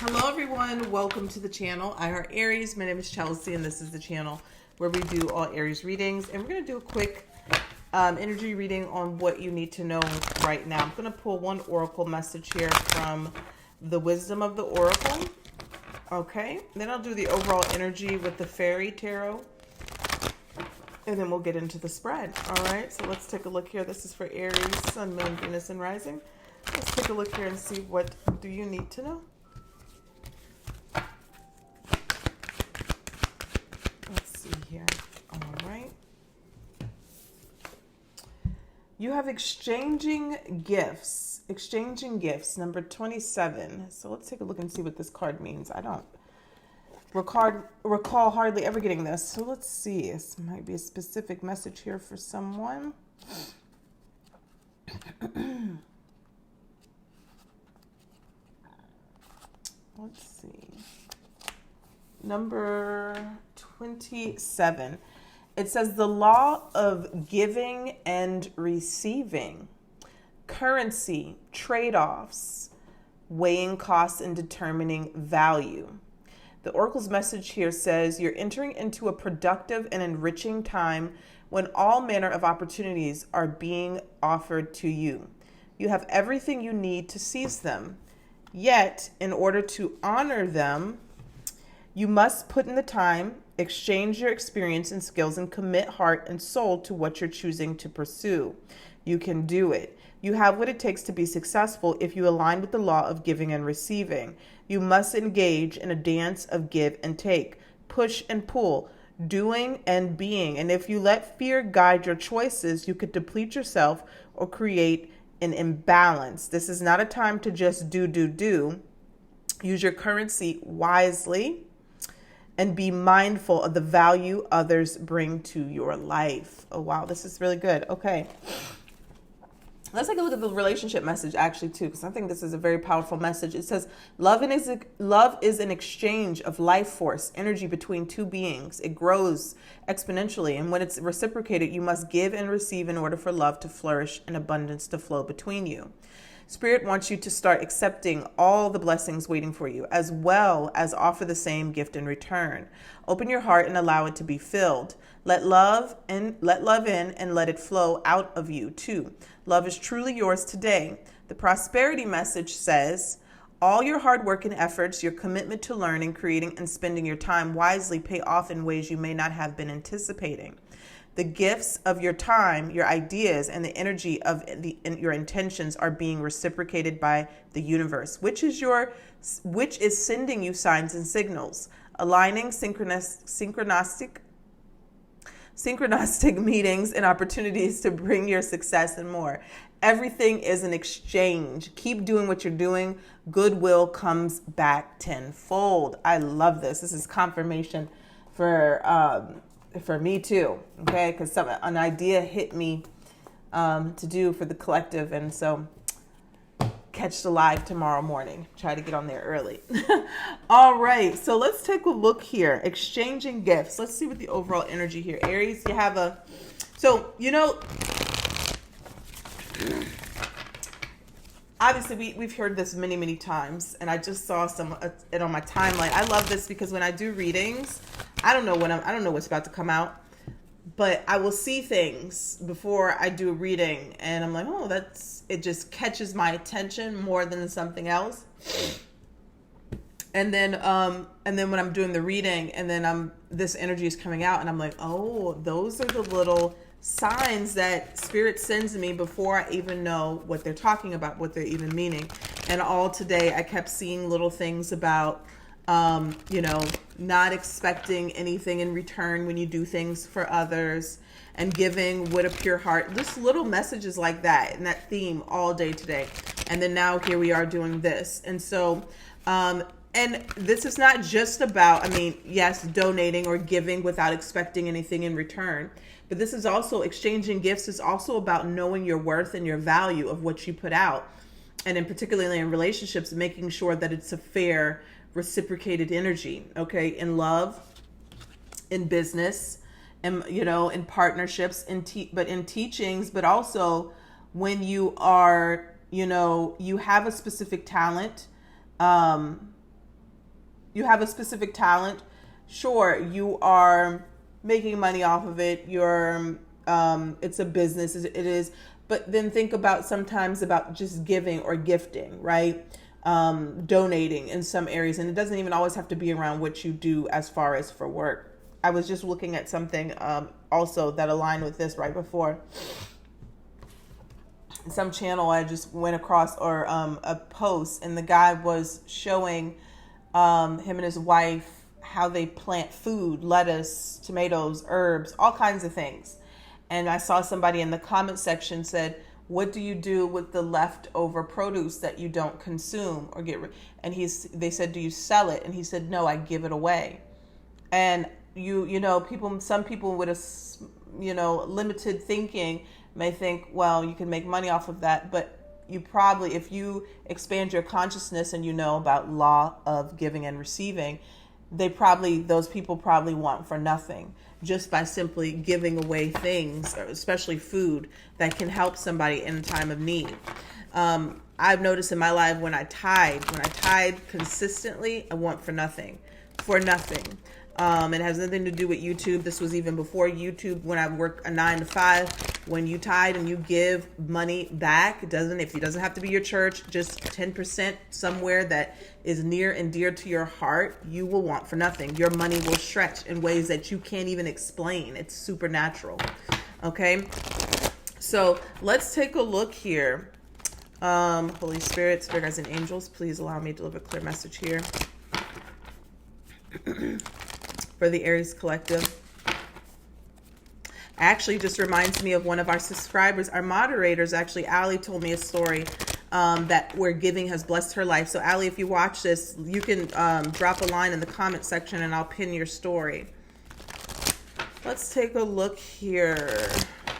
Hello everyone, welcome to the channel. I are Aries. My name is Chelsea and this is the channel where we do all Aries readings. And we're going to do a quick energy reading on what you need to know right now. I'm going to pull one oracle message here from the Wisdom of the Oracle. Okay, then I'll do the overall energy with the Fairy Tarot. And then we'll get into the spread. All right, so let's take a look here. This is for Aries, Sun, Moon, Venus, and Rising. Let's take a look here and see what do you need to know. Let's see here. All right. You have exchanging gifts. Exchanging gifts, number 27. So let's take a look and see what this card means. I don't recall hardly ever getting this. So let's see. This might be a specific message here for someone. Let's see. Number 27. It says the law of giving and receiving, currency, trade-offs, weighing costs and determining value. The Oracle's message here says you're entering into a productive and enriching time when all manner of opportunities are being offered to you. You have everything you need to seize them. Yet, in order to honor them, you must put in the time, exchange your experience and skills, and commit heart and soul to what you're choosing to pursue. You can do it. You have what it takes to be successful if you align with the law of giving and receiving. You must engage in a dance of give and take, push and pull, doing and being. And if you let fear guide your choices, you could deplete yourself or create an imbalance. This is not a time to just do. Use your currency wisely and be mindful of the value others bring to your life. Oh, wow. This is really good. Okay. Let's take a look at the relationship message actually too, because I think this is a very powerful message. It says, love is an exchange of life force, energy between two beings. It grows exponentially. And when it's reciprocated, you must give and receive in order for love to flourish and abundance to flow between you. Spirit wants you to start accepting all the blessings waiting for you, as well as offer the same gift in return. Open your heart and allow it to be filled. Let love in and let it flow out of you too. Love is truly yours today. The prosperity message says, all your hard work and efforts, your commitment to learning, creating, and spending your time wisely pay off in ways you may not have been anticipating. The gifts of your time, your ideas, and the energy of your intentions are being reciprocated by the universe, which is sending you signs and signals, aligning synchronistic meetings and opportunities to bring your success and more. Everything is an exchange. Keep doing what you're doing. Goodwill comes back tenfold. I love this. This is confirmation for me too. Okay, because an idea hit me to do for the collective, and so catch the live tomorrow morning. Try to get on there early. All right, so let's take a look here. Exchanging gifts. Let's see what the overall energy here. Aries, you have obviously we've heard this many times, and I just saw it on my timeline. I love this because when I do readings, I don't know what's about to come out, but I will see things before I do a reading, and I'm like, oh, it just catches my attention more than something else. And then when I'm doing the reading, and then this energy is coming out, and I'm like, oh, those are the little signs that Spirit sends me before I even know what they're talking about, what they're even meaning. And all today, I kept seeing little things about, not expecting anything in return when you do things for others, and giving with a pure heart. Just little messages like that, and that theme all day today. And then now here we are doing this. And so, and this is not just about, yes, donating or giving without expecting anything in return. But this is also, exchanging gifts is also about knowing your worth and your value of what you put out. And in particularly in relationships, making sure that it's a fair, reciprocated energy, okay? In love, in business, and, in partnerships, but in teachings, but also when you are, you have a specific talent, you have a specific talent. Sure, you are making money off of it. You're it's a business, it is. But then think about sometimes about just giving or gifting, right? Donating in some areas, and it doesn't even always have to be around what you do as far as for work. I was just looking at something also that aligned with this right before. Some channel I just went across, or a post, and the guy was showing him and his wife how they plant food, lettuce, tomatoes, herbs, all kinds of things. And I saw somebody in the comment section said, what do you do with the leftover produce that you don't consume or get rid? And they said, do you sell it? And he said, no, I give it away. And some people with a limited thinking may think, well, you can make money off of that, but you probably, if you expand your consciousness and you know about law of giving and receiving, those people probably want for nothing, just by simply giving away things, especially food, that can help somebody in a time of need. I've noticed in my life when I tithe consistently, I want for nothing. It has nothing to do with YouTube. This was even before YouTube, when I worked a 9 to 5. When you tithe and you give money back, it doesn't have to be your church, just 10% somewhere that is near and dear to your heart, you will want for nothing. Your money will stretch in ways that you can't even explain. It's supernatural. Okay? So let's take a look here. Holy Spirit, Spirit guides and angels, please allow me to deliver a clear message here for the Aries collective. Actually, just reminds me of one of our subscribers, our moderators. Actually, Allie told me a story that where giving has blessed her life. So Allie, if you watch this, you can drop a line in the comment section and I'll pin your story. Let's take a look here.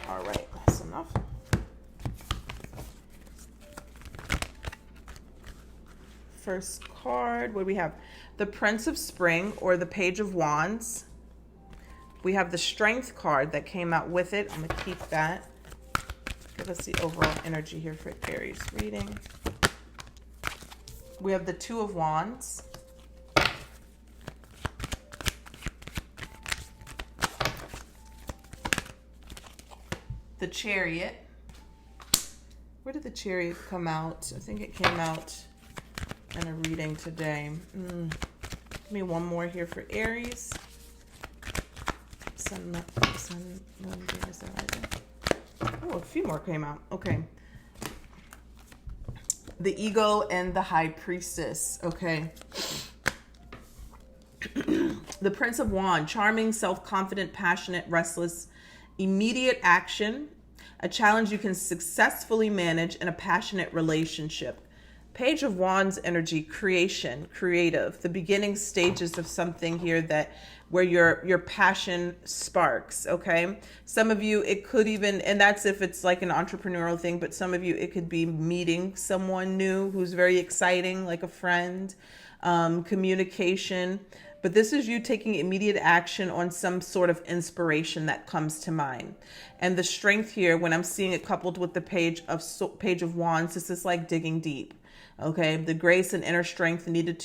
All right, that's enough. First card, what do we have? The Prince of Spring, or the Page of Wands. We have the Strength card that came out with it. I'm going to keep that. Give us the overall energy here for Aries reading. We have the Two of Wands. The Chariot. Where did the Chariot come out? I think it came out in a reading today. Give me one more here for Aries. Oh, a few more came out. Okay. The Ego and the High Priestess. Okay. The Prince of Wands. Charming, self-confident, passionate, restless, immediate action. A challenge you can successfully manage in a passionate relationship. Page of Wands energy, creation, creative, the beginning stages of something here where your passion sparks, okay? Some of you, it could even, and that's if it's like an entrepreneurial thing, but some of you, it could be meeting someone new who's very exciting, like a friend, communication. But this is you taking immediate action on some sort of inspiration that comes to mind. And the Strength here, when I'm seeing it coupled with the Page of Wands, this is like digging deep. Okay, the grace and inner strength needed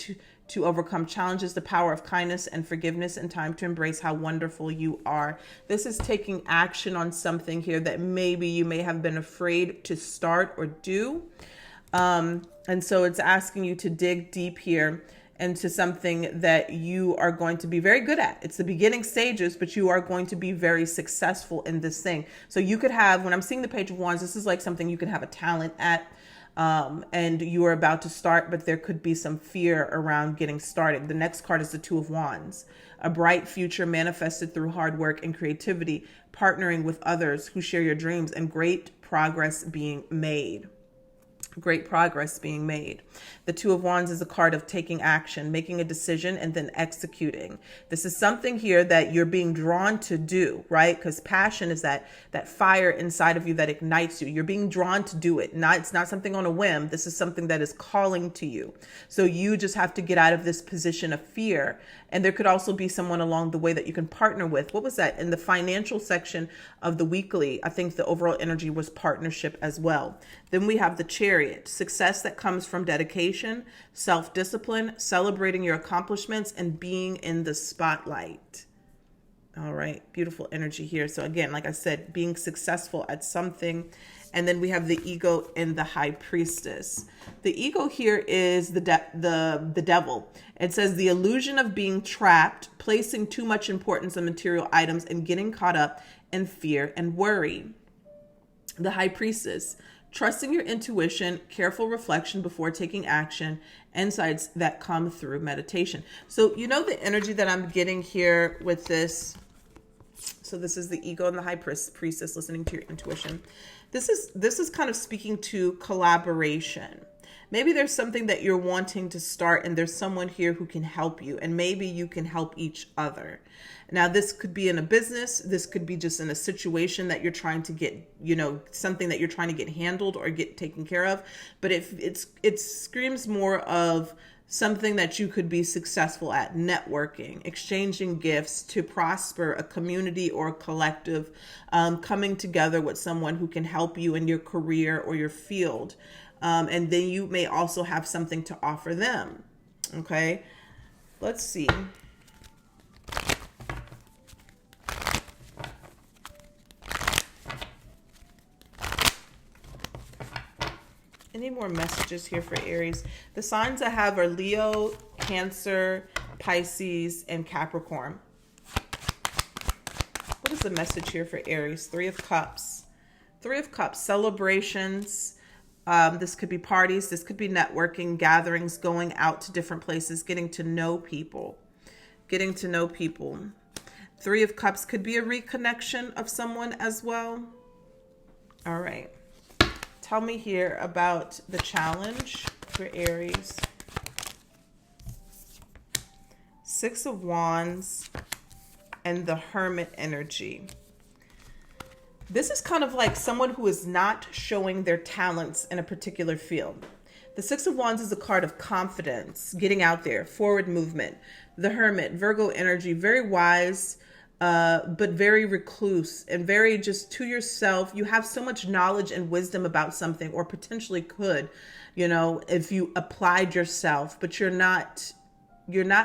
to overcome challenges, the power of kindness and forgiveness, and time to embrace how wonderful you are. This is taking action on something here that maybe you may have been afraid to start or do. And so it's asking you to dig deep here into something that you are going to be very good at. It's the beginning stages, but you are going to be very successful in this thing. So you could have, when I'm seeing the Page of Wands, this is like something you can have a talent at. And you are about to start, but there could be some fear around getting started. The next card is the Two of Wands, a bright future manifested through hard work and creativity, partnering with others who share your dreams, and great progress being made. Great progress being made. The Two of Wands is a card of taking action, making a decision, and then executing. This is something here that you're being drawn to do, right? Because passion is that fire inside of you that ignites you. You're being drawn to do it. It's not something on a whim. This is something that is calling to you. So you just have to get out of this position of fear. And there could also be someone along the way that you can partner with. What was that? In the financial section of the weekly, I think the overall energy was partnership as well. Then we have the Chariot. period. Success that comes from dedication, self-discipline, celebrating your accomplishments, and being in the spotlight. All right, beautiful energy here. So again, like I said, being successful at something. And then we have the ego and the high priestess. The ego here is the devil. It says the illusion of being trapped, placing too much importance on material items, and getting caught up in fear and worry. The high priestess, trusting your intuition, careful reflection before taking action, insights that come through meditation. So you know the energy that I'm getting here with this. So this is the ego and the high priestess, listening to your intuition. This is kind of speaking to collaboration. Maybe there's something that you're wanting to start and there's someone here who can help you, and maybe you can help each other. Now, this could be in a business. This could be just in a situation that you're trying to get, something that you're trying to get handled or get taken care of. But it screams more of something that you could be successful at: networking, exchanging gifts to prosper a community or a collective, coming together with someone who can help you in your career or your field. And then you may also have something to offer them. Okay, let's see. Any more messages here for Aries? The signs I have are Leo, Cancer, Pisces, and Capricorn. What is the message here for Aries? Three of Cups. Three of Cups, celebrations. This could be parties. This could be networking, gatherings, going out to different places, getting to know people. Getting to know people. Three of Cups could be a reconnection of someone as well. All right. Tell me here about the challenge for Aries. Six of Wands and the Hermit energy. This is kind of like someone who is not showing their talents in a particular field. The Six of Wands is a card of confidence, getting out there, forward movement. The Hermit, Virgo energy, very wise, but very recluse and very just to yourself. You have so much knowledge and wisdom about something, or potentially could, if you applied yourself, but you're not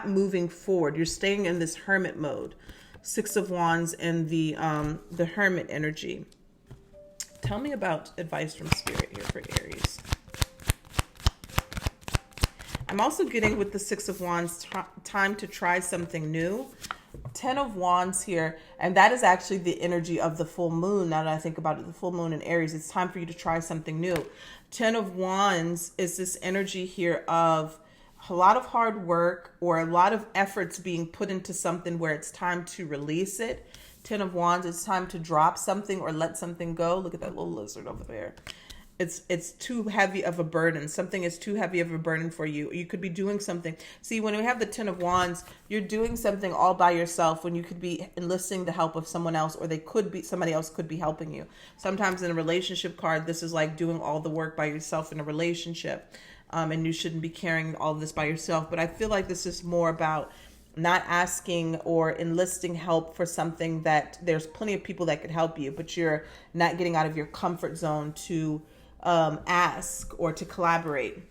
moving forward. You're staying in this hermit mode. Six of Wands and the Hermit energy. Tell me about advice from Spirit here for Aries. I'm also getting with the Six of Wands, time to try something new. 10 of Wands here, and that is actually the energy of the full moon. Now that I think about it, the full moon in Aries, it's time for you to try something new. 10 of Wands is this energy here of a lot of hard work or a lot of efforts being put into something where it's time to release it. 10 of Wands, it's time to drop something or let something go. Look at that little lizard over there. It's too heavy of a burden. Something is too heavy of a burden for you. You could be doing something. See, when we have the 10 of Wands, you're doing something all by yourself when you could be enlisting the help of someone else, or somebody else could be helping you. Sometimes in a relationship card, this is like doing all the work by yourself in a relationship. And you shouldn't be carrying all of this by yourself. But I feel like this is more about not asking or enlisting help for something that there's plenty of people that could help you, but you're not getting out of your comfort zone to ask or to collaborate.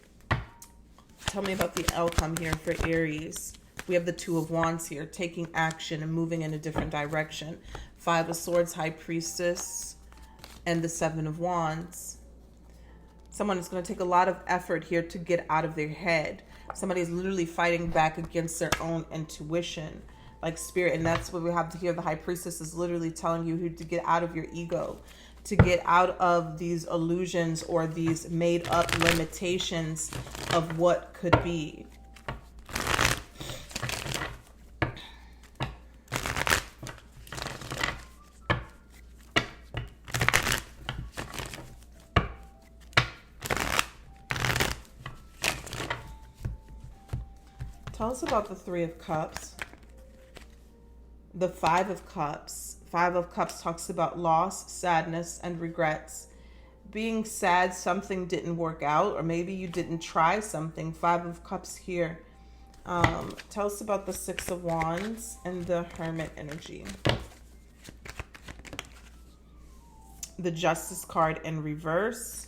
Tell me about the outcome here for Aries. We have the Two of Wands here, taking action and moving in a different direction. Five of Swords, High Priestess, and the Seven of Wands. Someone is going to take a lot of effort here to get out of their head. Somebody is literally fighting back against their own intuition, like Spirit. And that's what we have to hear. The High Priestess is literally telling you to get out of your ego, to get out of these illusions or these made up limitations of what could be. Tell us about the Three of Cups. The Five of Cups. Five of Cups talks about loss, sadness, and regrets. Being sad something didn't work out, or maybe you didn't try something. Five of Cups here. Tell us about the Six of Wands and the Hermit energy. The Justice card in reverse.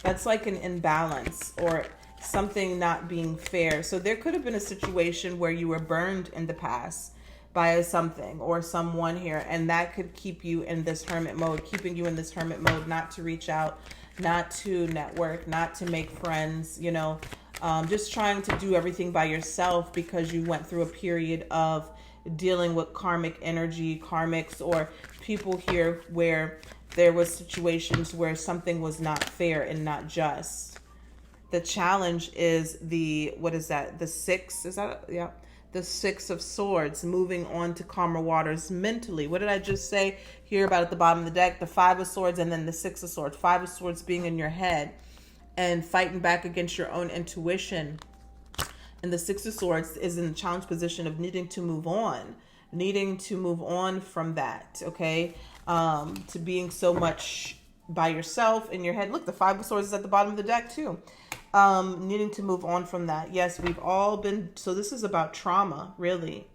That's like an imbalance or something not being fair. So there could have been a situation where you were burned in the past by something or someone here, and that could keep you in this hermit mode, keeping you in this hermit mode, not to reach out, not to network, not to make friends, just trying to do everything by yourself because you went through a period of dealing with karmic energy, karmics, or people here where there was situations where something was not fair and not just. The challenge is what is that? The six, is that, yeah. The Six of Swords, moving on to calmer waters mentally. What did I just say here about at the bottom of the deck? The Five of Swords and then the Six of Swords. Five of Swords being in your head and fighting back against your own intuition. And the Six of Swords is in the challenge position of needing to move on from that, okay? To being so much by yourself in your head. Look, the Five of Swords is at the bottom of the deck too. Needing to move on from that. Yes, we've all been, so this is about trauma, really.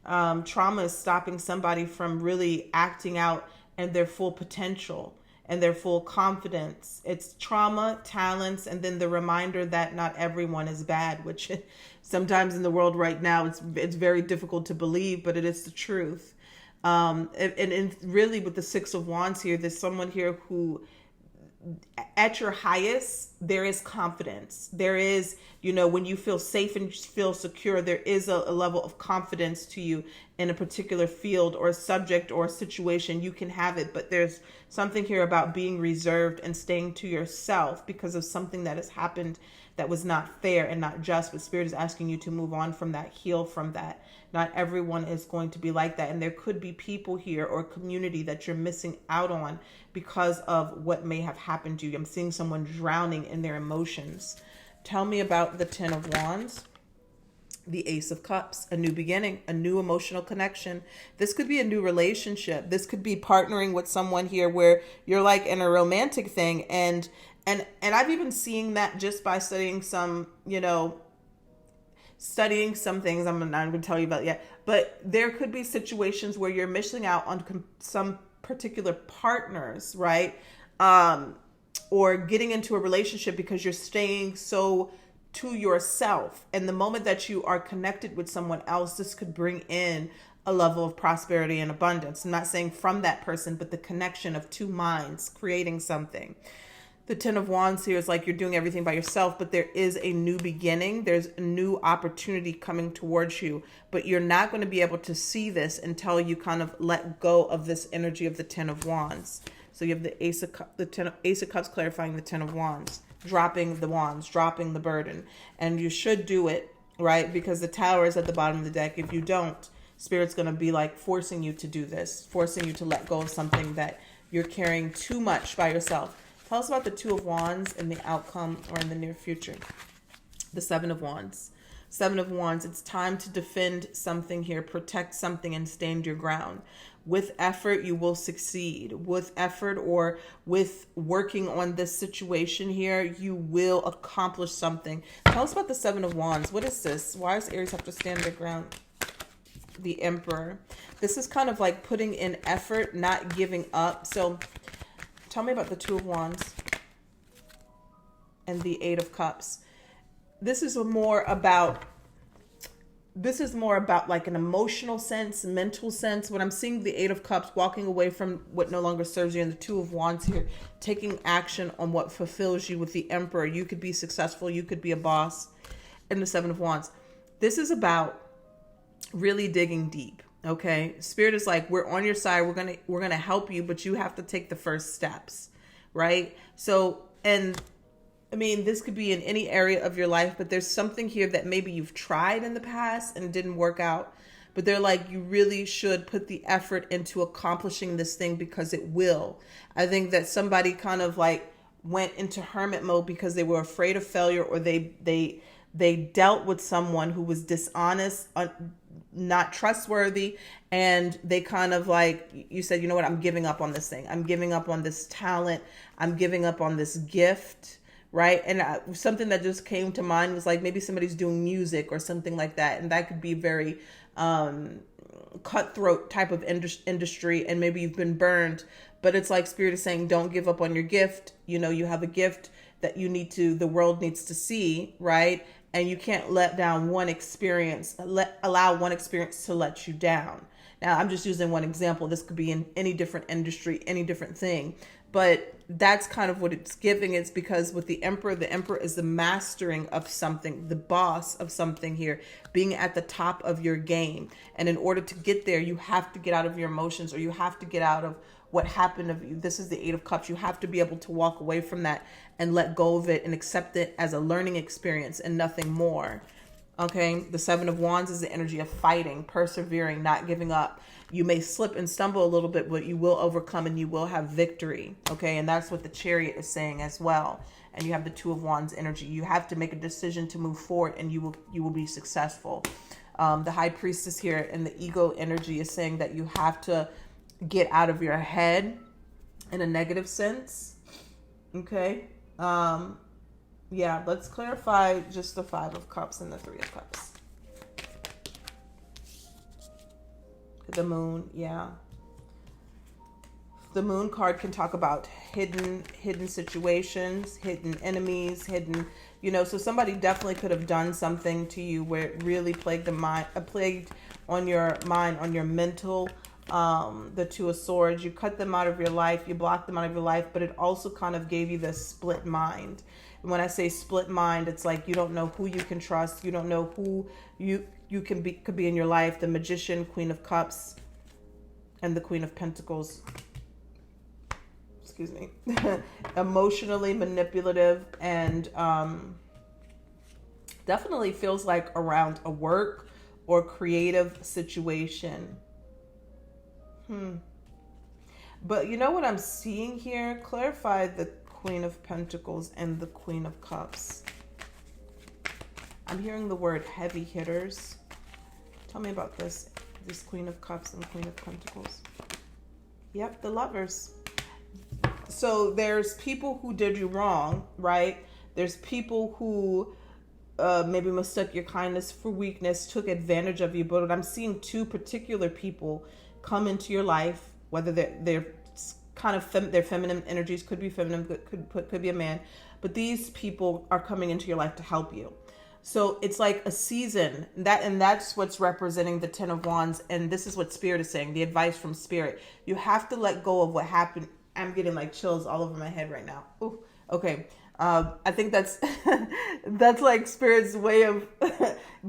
Trauma is stopping somebody from really acting out and their full potential and their full confidence. It's trauma, talents, and then the reminder that not everyone is bad, which sometimes in the world right now, it's very difficult to believe, but it is the truth. And really with the Six of Wands here, there's someone here who, at your highest, there is confidence. There is, when you feel safe and feel secure, there is a level of confidence to you in a particular field or subject or situation. You can have it, but there's something here about being reserved and staying to yourself because of something that has happened that was not fair and not just. But Spirit is asking you to move on from that, heal from that. Not everyone is going to be like that. And there could be people here or community that you're missing out on because of what may have happened to you. I'm seeing someone drowning in their emotions. Tell me about the Ten of Wands, the Ace of Cups, a new beginning, a new emotional connection. This could be a new relationship. This could be partnering with someone here where you're like in a romantic thing. And I've even seen that just by studying some things I'm not going to tell you about yet, but there could be situations where you're missing out on some particular partners, right? Or getting into a relationship because you're staying so to yourself. And the moment that you are connected with someone else, this could bring in a level of prosperity and abundance. I'm not saying from that person, but the connection of two minds creating something. The Ten of Wands here is like you're doing everything by yourself, but there is a new beginning. There's a new opportunity coming towards you, but you're not going to be able to see this until you kind of let go of this energy of the Ten of Wands. So you have the Ace of Cups clarifying the Ten of Wands, dropping the wands, dropping the burden. And you should do it, right? Because the Tower is at the bottom of the deck. If you don't, Spirit's going to be like forcing you to do this, forcing you to let go of something that you're carrying too much by yourself. Tell us about the Two of Wands and the outcome or in the near future. The Seven of Wands. Seven of Wands, it's time to defend something here, protect something and stand your ground. With effort, you will succeed. With effort or with working on this situation here, you will accomplish something. Tell us about the Seven of Wands. What is this? Why does Aries have to stand their ground? The Emperor. This is kind of like putting in effort, not giving up. So tell me about the Two of Wands and the Eight of Cups. This is more about like an emotional sense, mental sense. When I'm seeing the Eight of Cups, walking away from what no longer serves you, and the Two of Wands here, taking action on what fulfills you with the Emperor. You could be successful. You could be a boss. And the Seven of Wands. This is about really digging deep. Okay, Spirit is like, we're on your side. We're gonna help you, but you have to take the first steps, right? So, and I mean, this could be in any area of your life, but there's something here that maybe you've tried in the past and it didn't work out. But they're like, you really should put the effort into accomplishing this thing because it will. I think that somebody kind of like went into hermit mode because they were afraid of failure, or they dealt with someone who was dishonest, not trustworthy, and they kind of like, you said, you know what, I'm giving up on this thing. I'm giving up on this talent. I'm giving up on this gift, right? And something that just came to mind was like maybe somebody's doing music or something like that, and that could be very cutthroat type of industry, and maybe you've been burned, but it's like Spirit is saying, don't give up on your gift. You know, you have a gift that the world needs to see, right? And you can't let down one experience, allow one experience to let you down. Now, I'm just using one example. This could be in any different industry, any different thing. But that's kind of what it's giving. It's because with the emperor is the mastering of something, the boss of something here, being at the top of your game. And in order to get there, you have to get out of your emotions, or you have to get out of what happened of you. This is the Eight of Cups. You have to be able to walk away from that and let go of it and accept it as a learning experience and nothing more. Okay, the Seven of Wands is the energy of fighting, persevering, not giving up. You may slip and stumble a little bit, but you will overcome and you will have victory. Okay, and that's what the Chariot is saying as well. And you have the Two of Wands energy. You have to make a decision to move forward, and you will be successful. The High Priestess here and the ego energy is saying that you have to get out of your head in a negative sense. Okay. Yeah, let's clarify just the Five of Cups and the Three of Cups. The Moon, yeah. The Moon card can talk about hidden situations, hidden enemies, hidden, so somebody definitely could have done something to you where it really plagued on your mind, on your mental. The Two of Swords, you cut them out of your life, you blocked them out of your life, but it also kind of gave you this split mind. And when I say split mind, it's like you don't know who you can trust, you don't know who you could be in your life. The Magician, Queen of Cups, and the Queen of Pentacles. Excuse me. Emotionally manipulative, and definitely feels like around a work or creative situation. But you know what I'm seeing here? Clarify the Queen of Pentacles and the Queen of Cups. I'm hearing the word heavy hitters. Tell me about this Queen of Cups and Queen of Pentacles. Yep, the Lovers. So there's people who did you wrong, right? There's people who maybe mistook your kindness for weakness, took advantage of you. But I'm seeing two particular people come into your life, whether they're kind of their feminine energies, could be feminine, could be a man, but these people are coming into your life to help you. So it's like a season, and that's what's representing the Ten of Wands. And this is what Spirit is saying, the advice from Spirit. You have to let go of what happened. I'm getting like chills all over my head right now. Ooh, okay. I think that's like Spirit's way of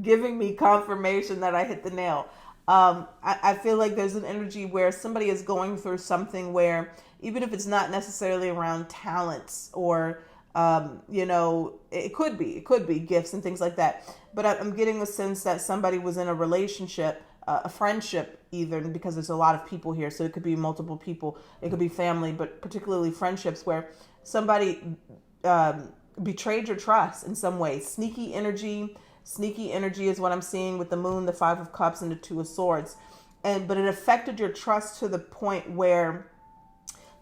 giving me confirmation that I hit the nail. I feel like there's an energy where somebody is going through something where, even if it's not necessarily around talents or, it could be gifts and things like that. But I'm getting a sense that somebody was in a relationship, a friendship either, because there's a lot of people here. So it could be multiple people. It could be family, but particularly friendships where somebody betrayed your trust in some way. Sneaky energy is what I'm seeing with the Moon, the Five of Cups, and the Two of Swords. But it affected your trust to the point where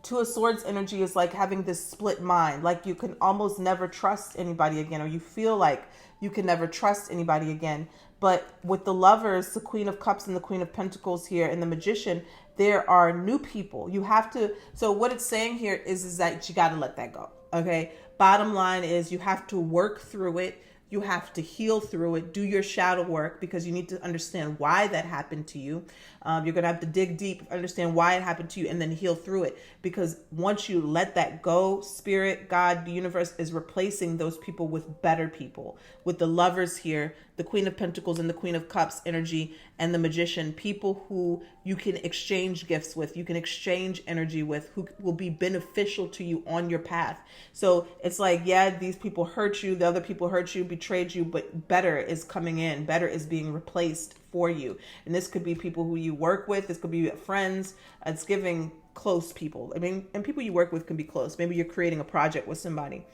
Two of Swords energy is like having this split mind. Like you can almost never trust anybody again, or you feel like you can never trust anybody again. But with the Lovers, the Queen of Cups and the Queen of Pentacles here, and the Magician, there are new people. You have to, so what it's saying here is that you got to let that go. Okay. Bottom line is you have to work through it. You have to heal through it, do your shadow work, because you need to understand why that happened to you. You're going to have to dig deep, understand why it happened to you, and then heal through it. Because once you let that go, Spirit, God, the universe is replacing those people with better people. With the Lovers here, the Queen of Pentacles and the Queen of Cups energy, and the Magician, people who you can exchange gifts with, you can exchange energy with, who will be beneficial to you on your path. So it's like, yeah, these people hurt you, the other people hurt you, betrayed you, but better is coming in, better is being replaced for you. And this could be people who you work with, this could be friends, it's giving close people. I mean, and people you work with can be close. Maybe you're creating a project with somebody.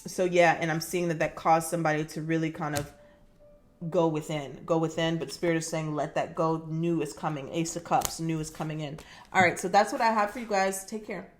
So yeah, and I'm seeing that caused somebody to really kind of go within, but Spirit is saying, let that go. New is coming. Ace of Cups, new is coming in. All right. So that's what I have for you guys. Take care.